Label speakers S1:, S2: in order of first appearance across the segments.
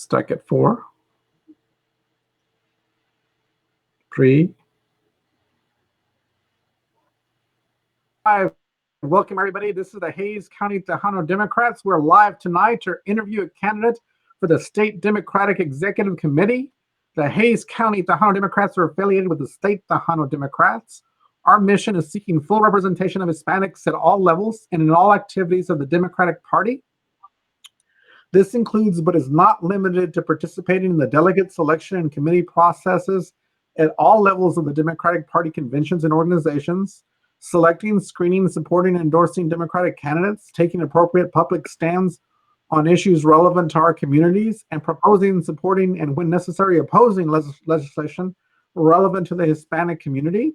S1: Stuck at 4, 3, 5. Welcome, everybody. This is the Hays County Tejano Democrats. We're live tonight to interview a candidate for the State Democratic Executive Committee. The Hays County Tejano Democrats are affiliated with the State Tejano Democrats. Our mission is seeking full representation of Hispanics at all levels and in all activities of the Democratic Party. This includes, but is not limited to, participating in the delegate selection and committee processes at all levels of the Democratic Party conventions and organizations, selecting, screening, supporting, and endorsing Democratic candidates, taking appropriate public stands on issues relevant to our communities, and proposing, supporting, and when necessary, opposing legislation relevant to the Hispanic community.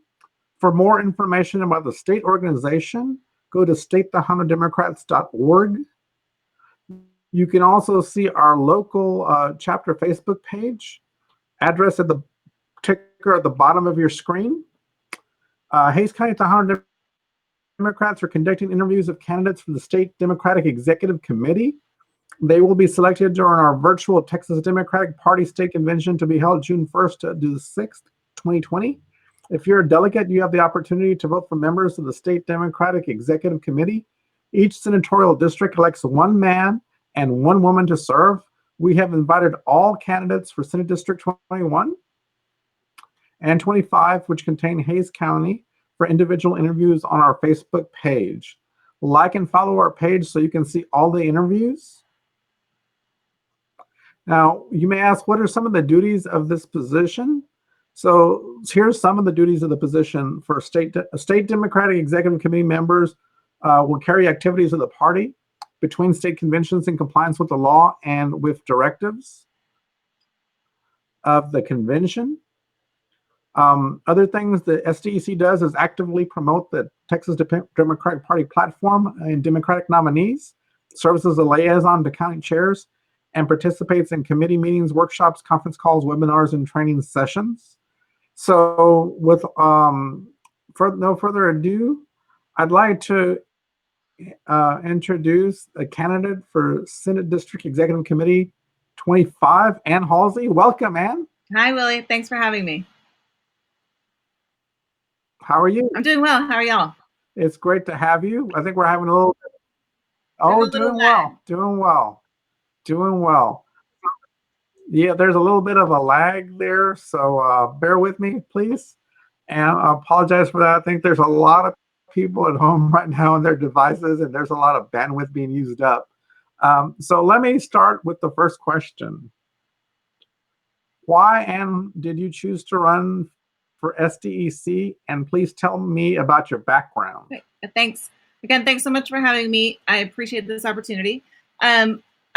S1: For more information about the state organization, go to statetejanodemocrats.org. You can also see our local chapter Facebook page, address at the ticker at the bottom of your screen. Hays County Tejano Democrats are conducting interviews of candidates for the State Democratic Executive Committee. They will be selected during our virtual Texas Democratic Party State Convention to be held June 1st to the 6th, 2020. If you're a delegate, you have the opportunity to vote for members of the State Democratic Executive Committee. Each senatorial district elects one man and one woman to serve. We have invited all candidates for Senate District 21 and 25, which contain Hays County, for individual interviews on our Facebook page. Like and follow our page so you can see all the interviews. Now, you may ask, what are some of the duties of this position? So here's some of the duties of the position. For State Democratic Executive Committee members will carry activities of the party between state conventions in compliance with the law and with directives of the convention. Other things the SDEC does is actively promote the Texas Democratic Party platform and Democratic nominees, serves as a liaison to county chairs, and participates in committee meetings, workshops, conference calls, webinars, and training sessions. So with no further ado, I'd like to introduce a candidate for Senate District Executive Committee 25, Ann Halsey. Welcome, Ann.
S2: Hi, Willie. Thanks for having me.
S1: How are you?
S2: I'm doing well. How are y'all?
S1: It's great to have you. I think we're having a little... doing well. Yeah, there's a little bit of a lag there, so bear with me, please. And I apologize for that. I think there's a lot of people at home right now on their devices, and there's a lot of bandwidth being used up. So let me start with the first question. Why, Ann, did you choose to run for SDEC? And please tell me about your background.
S2: Okay. Thanks. Again, thanks so much for having me. I appreciate this opportunity.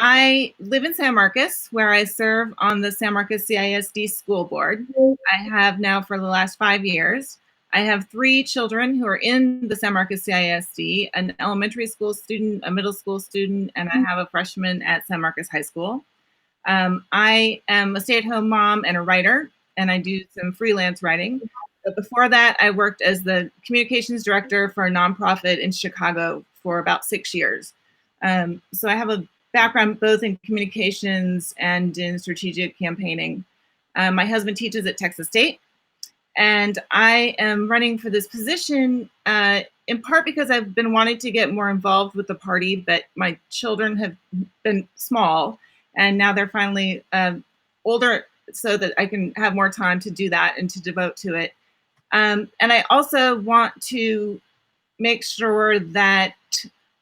S2: I live in San Marcos, where I serve on the San Marcos CISD school board. I have now for the last 5 years. I have 3 children who are in the San Marcos CISD, an elementary school student, a middle school student, and I have a freshman at San Marcos High School. I am a stay-at-home mom and a writer, and I do some freelance writing. But before that, I worked as the communications director for a nonprofit in Chicago for about 6 years. So I have a background both in communications and in strategic campaigning. My husband teaches at Texas State, and I am running for this position in part because I've been wanting to get more involved with the party, but my children have been small, and now they're finally older so that I can have more time to do that and to devote to it. And I also want to make sure that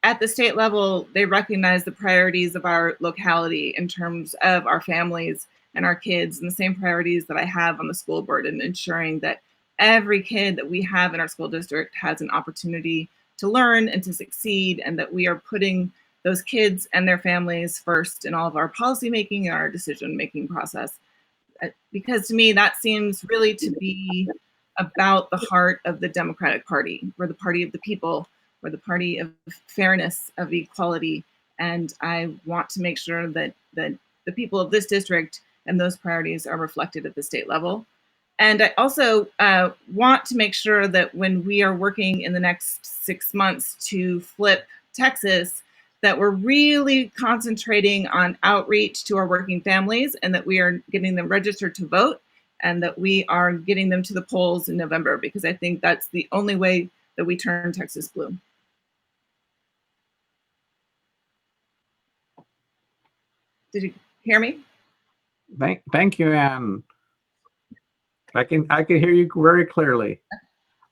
S2: at the state level, they recognize the priorities of our locality in terms of our families and our kids, and the same priorities that I have on the school board, and ensuring that every kid that we have in our school district has an opportunity to learn and to succeed, and that we are putting those kids and their families first in all of our policymaking and our decision-making process. Because to me, that seems really to be about the heart of the Democratic Party. We're the party of the people. We're the party of fairness, of equality, and I want to make sure that the people of this district and those priorities are reflected at the state level. And I also want to make sure that when we are working in the next 6 months to flip Texas, that we're really concentrating on outreach to our working families, and that we are getting them registered to vote, and that we are getting them to the polls in November, because I think that's the only way that we turn Texas blue. Did you hear me?
S1: Thank you, Ann. I can hear you very clearly.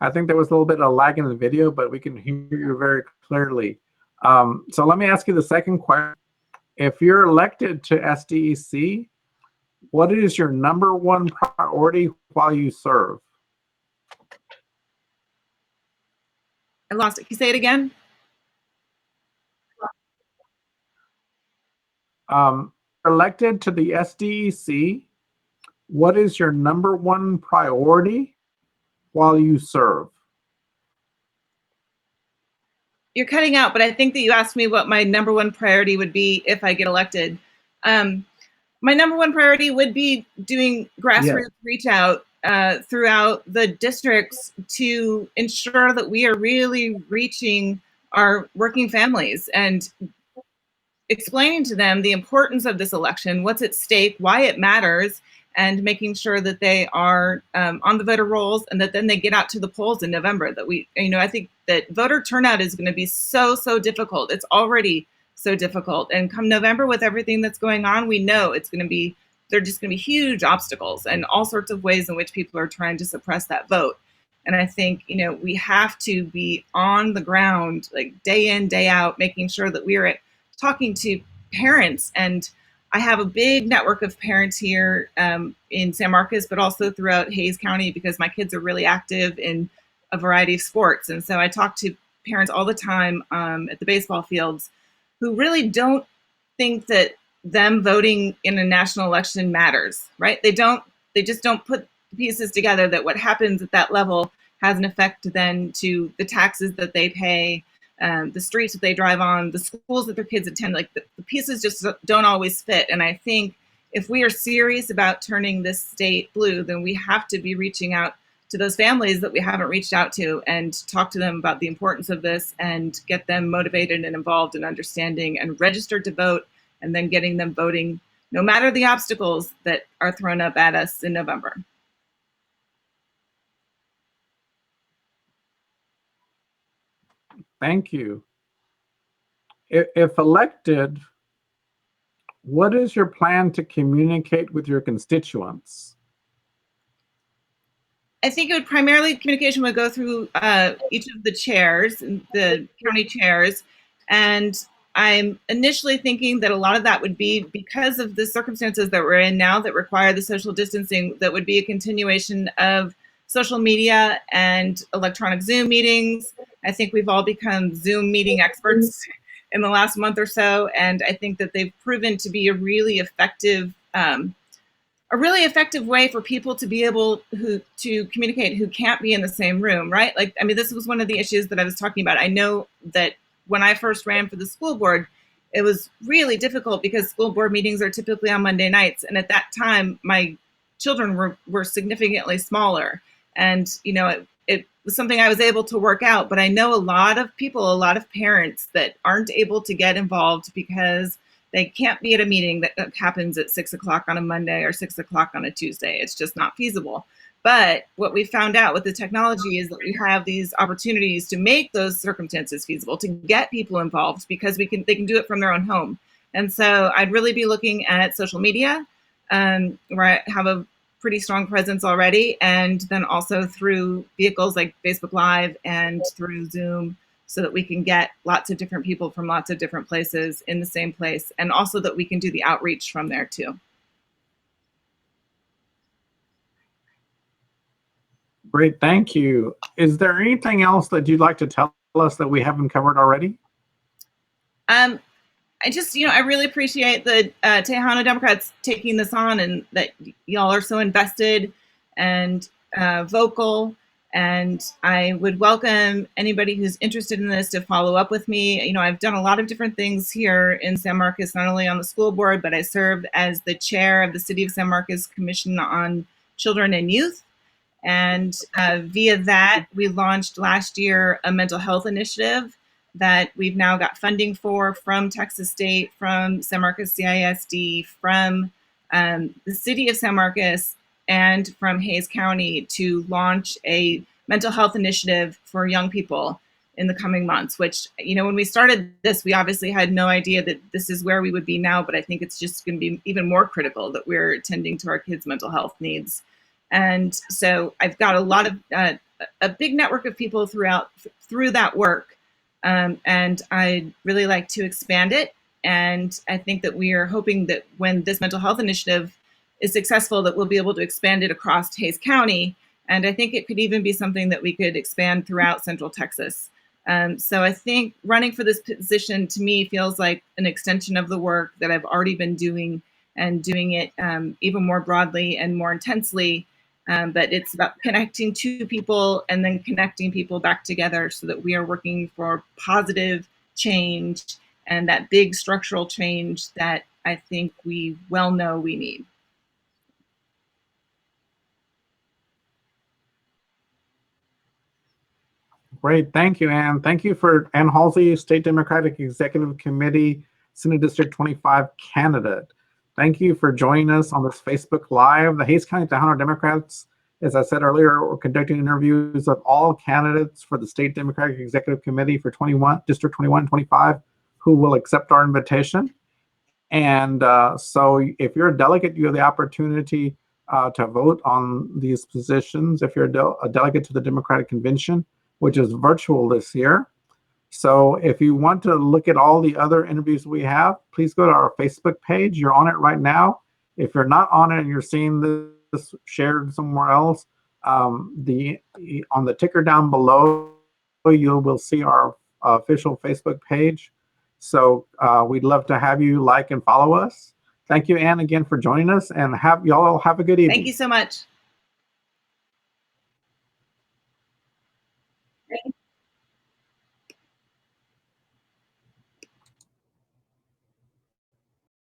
S1: I think there was a little bit of lag in the video, but we can hear you very clearly. So let me ask you the second question. If you're elected to SDEC, what is your number one priority while you serve?
S2: I lost it. Can you say it again?
S1: Elected to the SDEC, what is your number one priority while you serve?
S2: You're cutting out, but I think that you asked me what my number one priority would be if I get elected. My number one priority would be doing grassroots reach out throughout the districts to ensure that we are really reaching our working families and explaining to them the importance of this election, what's at stake, why it matters, and making sure that they are on the voter rolls, and that then they get out to the polls in November. That we, I think that voter turnout is going to be so difficult. It's already so difficult, and come November, with everything that's going on, we know it's going to be, they're just going to be huge obstacles and all sorts of ways in which people are trying to suppress that vote. And I think, we have to be on the ground, like day in, day out, making sure that we are talking to parents. And I have a big network of parents here in San Marcos, but also throughout Hays County, because my kids are really active in a variety of sports. And so I talk to parents all the time at the baseball fields who really don't think that them voting in a national election matters, right? They just don't put the pieces together that what happens at that level has an effect then to the taxes that they pay, the streets that they drive on, the schools that their kids attend. Like the pieces just don't always fit. And I think if we are serious about turning this state blue, then we have to be reaching out to those families that we haven't reached out to, and talk to them about the importance of this, and get them motivated and involved and understanding and registered to vote, and then getting them voting no matter the obstacles that are thrown up at us in November.
S1: Thank you. If elected, what is your plan to communicate with your constituents?
S2: I think it would primarily, communication would go through each of the chairs, the county chairs. And I'm initially thinking that a lot of that would be, because of the circumstances that we're in now that require the social distancing, that would be a continuation of social media and electronic Zoom meetings. I think we've all become Zoom meeting experts in the last month or so. And I think that they've proven to be a really effective way for people to be able to communicate who can't be in the same room, right? Like, I mean, this was one of the issues that I was talking about. I know that when I first ran for the school board, it was really difficult because school board meetings are typically on Monday nights. And at that time, my children were significantly smaller. And, it was something I was able to work out. But I know a lot of people, a lot of parents that aren't able to get involved because they can't be at a meeting that happens at 6 o'clock on a Monday or 6 o'clock on a Tuesday. It's just not feasible. But what we found out with the technology is that we have these opportunities to make those circumstances feasible, to get people involved, because they can do it from their own home. And so I'd really be looking at social media, where I have a pretty strong presence already, and then also through vehicles like Facebook Live and through Zoom, so that we can get lots of different people from lots of different places in the same place, and also that we can do the outreach from there too.
S1: Great, thank you. Is there anything else that you'd like to tell us that we haven't covered already?
S2: I just, I really appreciate the Tejano Democrats taking this on, and that y'all are so invested and vocal. And I would welcome anybody who's interested in this to follow up with me. I've done a lot of different things here in San Marcos, not only on the school board, but I served as the chair of the City of San Marcos Commission on Children and Youth. And via that, we launched last year a mental health initiative that we've now got funding for from Texas State, from San Marcos CISD, from the city of San Marcos, and from Hays County to launch a mental health initiative for young people in the coming months, which, you know, when we started this, we obviously had no idea that this is where we would be now, but I think it's just going to be even more critical that we're attending to our kids' mental health needs. And so I've got a lot of, a big network of people through that work. And I'd really like to expand it. And I think that we are hoping that when this mental health initiative is successful, that we'll be able to expand it across Hays County. And I think it could even be something that we could expand throughout Central Texas. So I think running for this position to me feels like an extension of the work that I've already been doing, and doing it even more broadly and more intensely. But it's about connecting to people and then connecting people back together so that we are working for positive change and that big structural change that I think we well know we need.
S1: Great, thank you, Ann. Thank you for Ann Halsey, State Democratic Executive Committee, Senate District 25 candidate. Thank you for joining us on this Facebook Live. The Hays County Tejano Democrats, as I said earlier, we're conducting interviews of all candidates for the State Democratic Executive Committee for District 21, 25, who will accept our invitation. And so if you're a delegate, you have the opportunity to vote on these positions. If you're a delegate to the Democratic Convention, which is virtual this year. So if you want to look at all the other interviews we have, please go to our Facebook page. You're on it right now. If you're not on it and you're seeing this shared somewhere else, on the ticker down below, you will see our official Facebook page. So we'd love to have you like and follow us. Thank you, Ann, again for joining us, and y'all have a good evening.
S2: Thank you so much.